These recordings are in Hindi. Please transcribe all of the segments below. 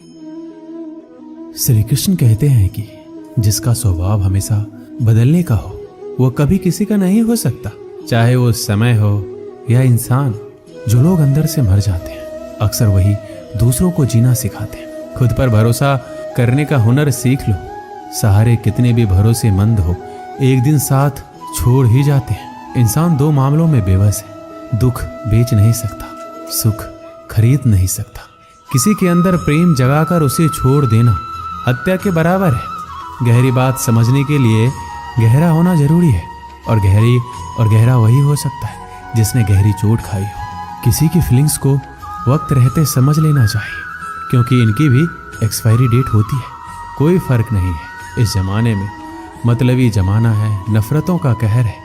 श्री कृष्ण कहते हैं कि जिसका स्वभाव हमेशा बदलने का हो वो कभी किसी का नहीं हो सकता, चाहे वो समय हो या इंसान। जो लोग अंदर से मर जाते हैं अक्सर वही दूसरों को जीना सिखाते हैं। खुद पर भरोसा करने का हुनर सीख लो। सहारे कितने भी भरोसेमंद हो एक दिन साथ छोड़ ही जाते हैं। इंसान दो मामलों में बेबस है, दुख बेच नहीं सकता, सुख खरीद नहीं सकता। किसी के अंदर प्रेम जगाकर उसे छोड़ देना हत्या के बराबर है। गहरी बात समझने के लिए गहरा होना जरूरी है, और गहरा वही हो सकता है जिसने गहरी चोट खाई हो। किसी की फीलिंग्स को वक्त रहते समझ लेना चाहिए, क्योंकि इनकी भी एक्सपायरी डेट होती है। कोई फर्क नहीं है इस जमाने में, मतलबी जमाना है, नफरतों का कहर है।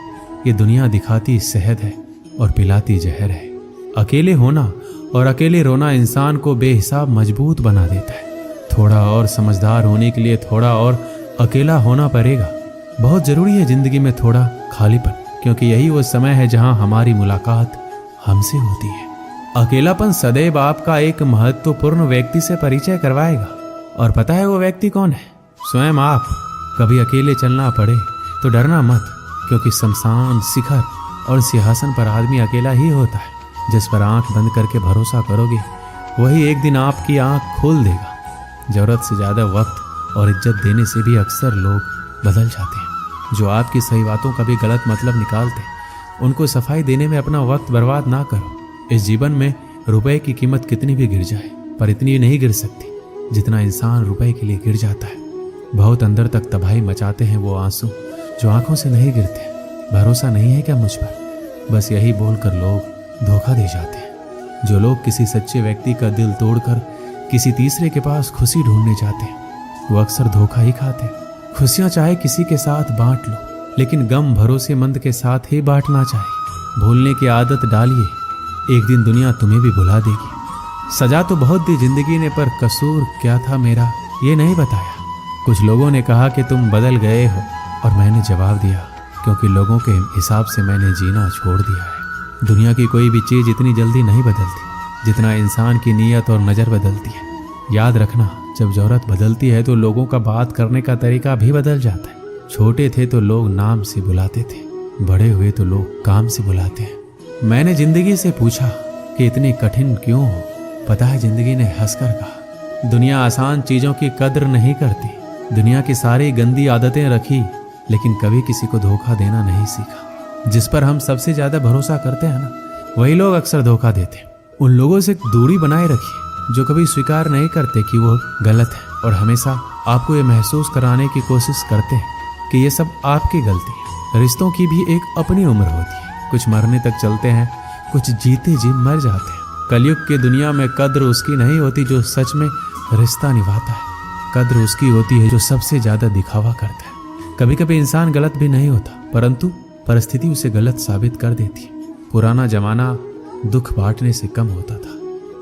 ये दुनिया दिखाती शहद है और पिलाती जहर है। अकेले होना और अकेले रोना इंसान को बेहिसाब मजबूत बना देता है। थोड़ा और समझदार होने के लिए थोड़ा और अकेला होना पड़ेगा। बहुत जरूरी है जिंदगी में थोड़ा खालीपन, क्योंकि यही वो समय है जहां हमारी मुलाकात हमसे होती है। अकेलापन सदैव आपका एक महत्वपूर्ण व्यक्ति से परिचय करवाएगा, और पता है वो व्यक्ति कौन है? स्वयं आप। कभी अकेले चलना पड़े तो डरना मत, क्योंकि शमशान, शिखर और सिंहासन पर आदमी अकेला ही होता है। जिस पर आंख बंद करके भरोसा करोगे वही एक दिन आपकी आंख खोल देगा। जरूरत से ज़्यादा वक्त और इज्जत देने से भी अक्सर लोग बदल जाते हैं। जो आपकी सही बातों का भी गलत मतलब निकालते हैं उनको सफाई देने में अपना वक्त बर्बाद ना करो। इस जीवन में रुपए की कीमत कितनी भी गिर जाए, पर इतनी नहीं गिर सकती जितना इंसान रुपए के लिए गिर जाता है। बहुत अंदर तक तबाही मचाते हैं वो आंसू जो आंखों से नहीं गिरते। भरोसा नहीं है क्या मुझ पर? बस यही बोलकर लोग धोखा दे जाते हैं। जो लोग किसी सच्चे व्यक्ति का दिल तोड़कर किसी तीसरे के पास खुशी ढूंढने जाते हैं वो अक्सर धोखा ही खाते हैं। खुशियां चाहे किसी के साथ बांट लो, लेकिन गम भरोसेमंद के साथ ही बांटना चाहिए। भूलने की आदत डालिए, एक दिन दुनिया तुम्हें भी भुला देगी। सजा तो बहुत दी जिंदगी ने, पर कसूर क्या था मेरा ये नहीं बताया। कुछ लोगों ने कहा कि तुम बदल गए हो, और मैंने जवाब दिया क्योंकि लोगों के हिसाब से मैंने जीना छोड़ दिया है। दुनिया की कोई भी चीज़ इतनी जल्दी नहीं बदलती जितना इंसान की नीयत और नज़र बदलती है। याद रखना, जब ज़रूरत बदलती है तो लोगों का बात करने का तरीका भी बदल जाता है। छोटे थे तो लोग नाम से बुलाते थे, बड़े हुए तो लोग काम से बुलाते हैं। मैंने जिंदगी से पूछा कि इतनी कठिन क्यों हो? पता है जिंदगी ने हंसकर कहा, दुनिया आसान चीज़ों की कद्र नहीं करती। दुनिया की सारी गंदी आदतें रखी, लेकिन कभी किसी को धोखा देना नहीं सीखा। जिस पर हम सबसे ज्यादा भरोसा करते हैं ना, वही लोग अक्सर धोखा देते हैं। उन लोगों से दूरी बनाए रखिए जो कभी स्वीकार नहीं करते कि वो गलत है, और हमेशा आपको ये महसूस कराने की कोशिश करते हैं कि ये सब आपकी गलती है। रिश्तों की भी एक अपनी उम्र होती है। कुछ मरने तक चलते हैं, कुछ जीते जी मर जाते हैं। कलयुग की दुनिया में कद्र उसकी नहीं होती जो सच में रिश्ता निभाता है। कद्र उसकी होती है जो सबसे ज्यादा दिखावा करता है। कभी कभी इंसान गलत भी नहीं होता, परंतु परिस्थिति उसे गलत साबित कर देती है। पुराना जमाना दुख बांटने से कम होता था,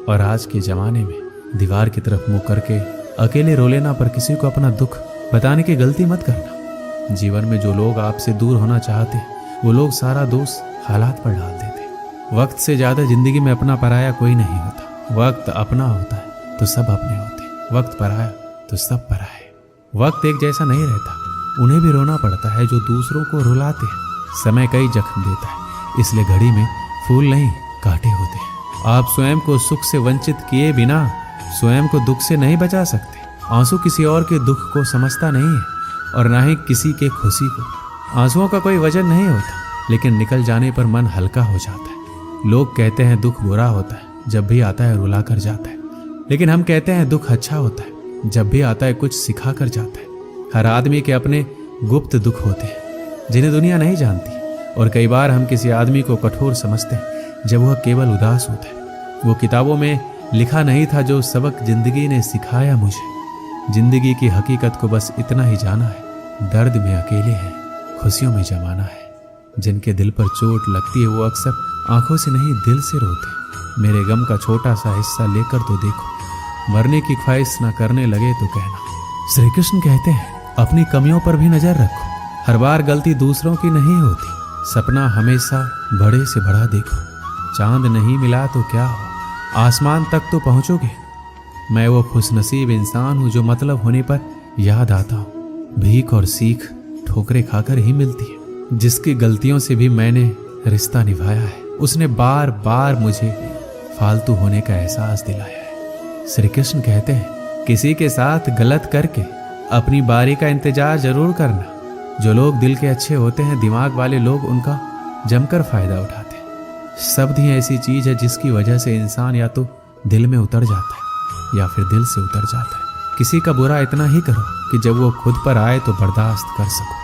और आज के जमाने में दीवार की तरफ मुंह करके अकेले रो लेना। पर किसी को अपना दुख बताने की गलती मत करना। जीवन में जो लोग आपसे दूर होना चाहते हैं वो लोग सारा दोष हालात पर डाल देते। वक्त से ज्यादा जिंदगी में अपना पराया कोई नहीं होता। वक्त अपना होता है तो सब अपने होते, वक्त पराया तो सब पराए। वक्त एक जैसा नहीं रहता, उन्हें भी रोना पड़ता है जो दूसरों को रुलाते हैं। समय कई जख्म देता है, इसलिए घड़ी में फूल नहीं कांटे होते हैं। आप स्वयं को सुख से वंचित किए बिना स्वयं को दुख से नहीं बचा सकते। आंसू किसी और के दुख को समझता नहीं है, और ना ही किसी के खुशी को। आंसुओं का कोई वजन नहीं होता, लेकिन निकल जाने पर मन हल्का हो जाता है। लोग कहते हैं दुख बुरा होता है, जब भी आता है रुला कर जाता है, लेकिन हम कहते हैं दुख अच्छा होता है, जब भी आता है कुछ सिखा कर जाता है। हर आदमी के अपने गुप्त दुख होते हैं जिन्हें दुनिया नहीं जानती, और कई बार हम किसी आदमी को कठोर समझते हैं जब वह केवल उदास होता है। वो किताबों में लिखा नहीं था जो सबक जिंदगी ने सिखाया मुझे। जिंदगी की हकीकत को बस इतना ही जाना है, दर्द में अकेले हैं, खुशियों में जमाना है। जिनके दिल पर चोट लगती है वो अक्सर आंखों से नहीं दिल से रोते। मेरे गम का छोटा सा हिस्सा लेकर तो देखो, मरने की ख्वाहिश ना करने लगे तो कहना। श्री कृष्ण कहते हैं अपनी कमियों पर भी नजर रखो। हर बार गलती दूसरों की नहीं होती। सपना हमेशा बड़े से बड़ा देखो। चांद नहीं मिला तो क्या हो, आसमान तक तो पहुंचोगे। मैं वो खुशनसीब इंसान हूँ जो मतलब होने पर याद आता हूँ। भीख और सीख ठोकरें खाकर ही मिलती है। जिसकी गलतियों से भी मैंने रिश्ता निभाया है, उसने बार बार मुझे फालतू होने का एहसास दिलाया है। श्री कृष्ण कहते हैं, किसी के साथ गलत करके अपनी बारी का इंतजार जरूर करना। जो लोग दिल के अच्छे होते हैं, दिमाग वाले लोग उनका जमकर फायदा उठाते हैं। शब्द ही ऐसी चीज है जिसकी वजह से इंसान या तो दिल में उतर जाता है या फिर दिल से उतर जाता है। किसी का बुरा इतना ही करो कि जब वो खुद पर आए तो बर्दाश्त कर सको।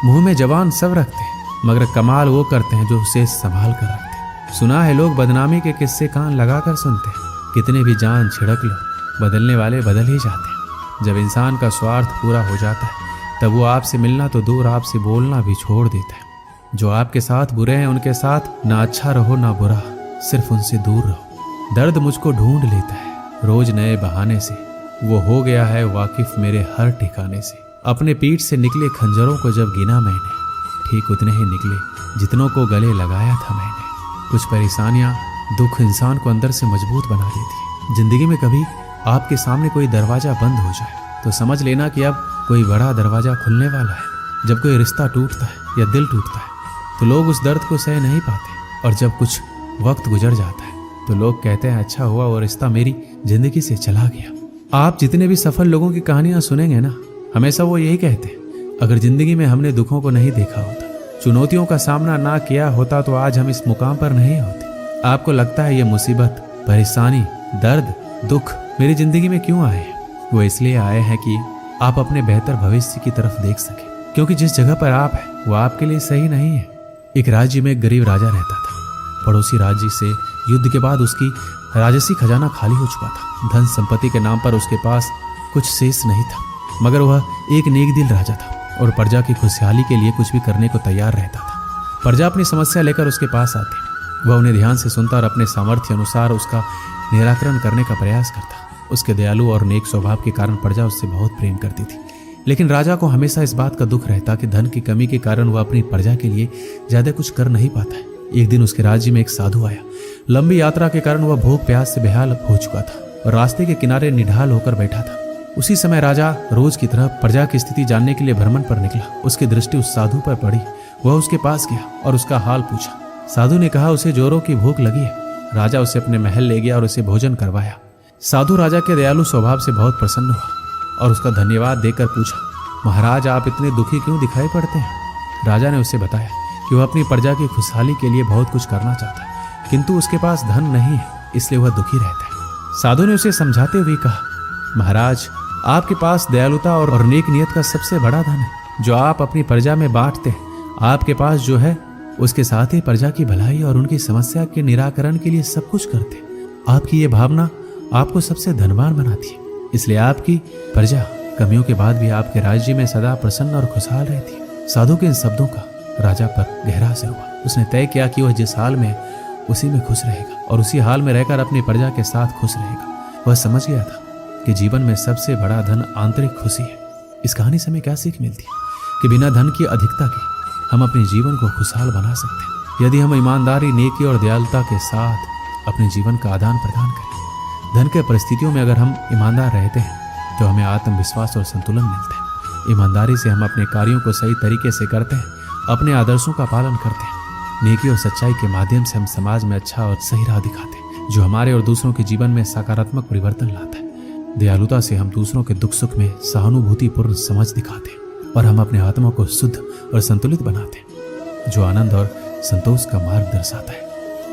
मुंह में जबान सब रखते हैं, मगर कमाल वो करते हैं जो उसे संभाल कर रखते हैं। सुना है लोग बदनामी के किस्से कान लगाकर सुनते हैं। कितने भी जान छिड़क लो, बदलने वाले बदल ही जाते हैं। जब इंसान का स्वार्थ पूरा हो जाता है तब वो आपसे मिलना तो दूर, आपसे बोलना भी छोड़ देता है। जो आपके साथ बुरे हैं उनके साथ ना अच्छा रहो ना बुरा, सिर्फ उनसे दूर रहो। दर्द मुझको ढूंढ लेता है रोज नए बहाने से। वो हो गया है वाकिफ मेरे हर ठिकाने से। अपने पीठ से निकले खंजरों को जब गिना मैंने, ठीक उतने ही निकले जितनों को गले लगाया था मैंने। कुछ परेशानियां, दुख इंसान को अंदर से मजबूत बना देती है। जिंदगी में कभी आपके सामने कोई दरवाजा बंद हो जाए तो समझ लेना कि अब कोई बड़ा दरवाजा खुलने वाला है। जब कोई रिश्ता टूटता है या दिल टूटता है तो लोग उस दर्द को सह नहीं पाते, और जब कुछ वक्त गुजर जाता है तो लोग कहते हैं, अच्छा हुआ वो रिश्ता मेरी जिंदगी से चला गया। आप जितने भी सफल लोगों की कहानियां सुनेंगे ना, हमेशा वो यही कहते हैं, अगर जिंदगी में हमने दुखों को नहीं देखा होता, चुनौतियों का सामना ना किया होता तो आज हम इस मुकाम पर नहीं होते। आपको लगता है ये मुसीबत, परेशानी, दर्द, दुख मेरी जिंदगी में क्यों आए हैं? वो इसलिए आए हैं कि आप अपने बेहतर भविष्य की तरफ देख सके, क्योंकि जिस जगह पर आप हैं वो आपके लिए सही नहीं है। एक राज्य में एक गरीब राजा रहता था। पड़ोसी राज्य से युद्ध के बाद उसकी राजसी खजाना खाली हो चुका था। धन संपत्ति के नाम पर उसके पास कुछ शेष नहीं था, मगर वह एक नेक दिल राजा था और प्रजा की खुशहाली के लिए कुछ भी करने को तैयार रहता था। प्रजा अपनी समस्या लेकर उसके पास आती, वह उन्हें ध्यान से सुनता और अपने सामर्थ्य अनुसार उसका निराकरण करने का प्रयास करता। उसके दयालु और नेक स्वभाव के कारण प्रजा उससे बहुत प्रेम करती थी। लेकिन राजा को हमेशा इस बात का दुख रहता कि धन की कमी के कारण वह अपनी प्रजा के लिए ज्यादा कुछ कर नहीं पाता है। एक दिन उसके राज्य में एक साधु आया। लंबी यात्रा के कारण वह भूख प्यास से बेहाल हो चुका था और रास्ते के किनारे निढाल होकर बैठा था। उसी समय राजा रोज की तरह प्रजा की स्थिति जानने के लिए भ्रमण पर निकला। उसकी दृष्टि उस साधु पर पड़ी। वह उसके पास गया और उसका हाल पूछा। साधु ने कहा उसे जोरों की भूख लगी है। राजा उसे अपने महल ले गया और उसे भोजन करवाया। साधु राजा के दयालु स्वभाव से बहुत प्रसन्न हुआ और उसका धन्यवाद देकर पूछा, महाराज आप इतने दुखी क्यों दिखाई पड़ते हैं? राजा ने उसे बताया कि वह अपनी प्रजा की खुशहाली के लिए बहुत कुछ करना चाहता है, किंतु उसके पास धन नहीं है, इसलिए वह दुखी रहता है। साधु ने उसे समझाते हुए कहा, महाराज आपके पास दयालुता और नेक नियत का सबसे बड़ा धन है जो आप अपनी प्रजा में बांटते हैं। आपके पास जो है उसके साथ ही प्रजा की भलाई और उनकी समस्या के निराकरण के लिए सब कुछ करते हैं। आपकी ये भावना आपको सबसे धनवान बनाती है, इसलिए आपकी प्रजा कमियों के बाद भी आपके राज्य में सदा प्रसन्न और खुशहाल रहती है। साधु के इन शब्दों का राजा पर गहरा असर हुआ। उसने तय किया कि वह जिस हाल में उसी में खुश रहेगा और उसी हाल में रहकर अपनी प्रजा के साथ खुश रहेगा। वह समझ गया था कि जीवन में सबसे बड़ा धन आंतरिक खुशी है। इस कहानी से हमें क्या सीख मिलती है कि बिना धन की अधिकता के हम अपने जीवन को खुशहाल बना सकते हैं, यदि हम ईमानदारी, नेकी और दयालुता के साथ अपने जीवन का आदान प्रदान करें। धन के परिस्थितियों में अगर हम ईमानदार रहते हैं तो हमें आत्मविश्वास और संतुलन मिलता है। ईमानदारी से हम अपने कार्यों को सही तरीके से करते हैं, अपने आदर्शों का पालन करते हैं। नेकी और सच्चाई के माध्यम से हम समाज में अच्छा और सही राह दिखाते हैं, जो हमारे और दूसरों के जीवन में सकारात्मक परिवर्तन लाता है। दयालुता से हम दूसरों के दुख सुख में सहानुभूतिपूर्ण समझ दिखाते हैं और हम अपने आत्मा को शुद्ध और संतुलित बनाते हैं, जो आनंद और संतोष का मार्ग दर्शाता है।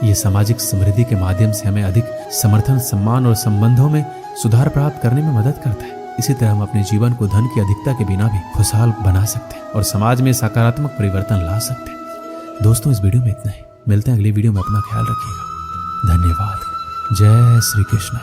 ये सामाजिक समृद्धि के माध्यम से हमें अधिक समर्थन, सम्मान और संबंधों में सुधार प्राप्त करने में मदद करता है। इसी तरह हम अपने जीवन को धन की अधिकता के बिना भी खुशहाल बना सकते हैं और समाज में सकारात्मक परिवर्तन ला सकते हैं। दोस्तों, इस वीडियो में इतना ही। मिलते हैं अगली वीडियो में। अपना ख्याल रखिएगा। धन्यवाद। जय श्री कृष्ण।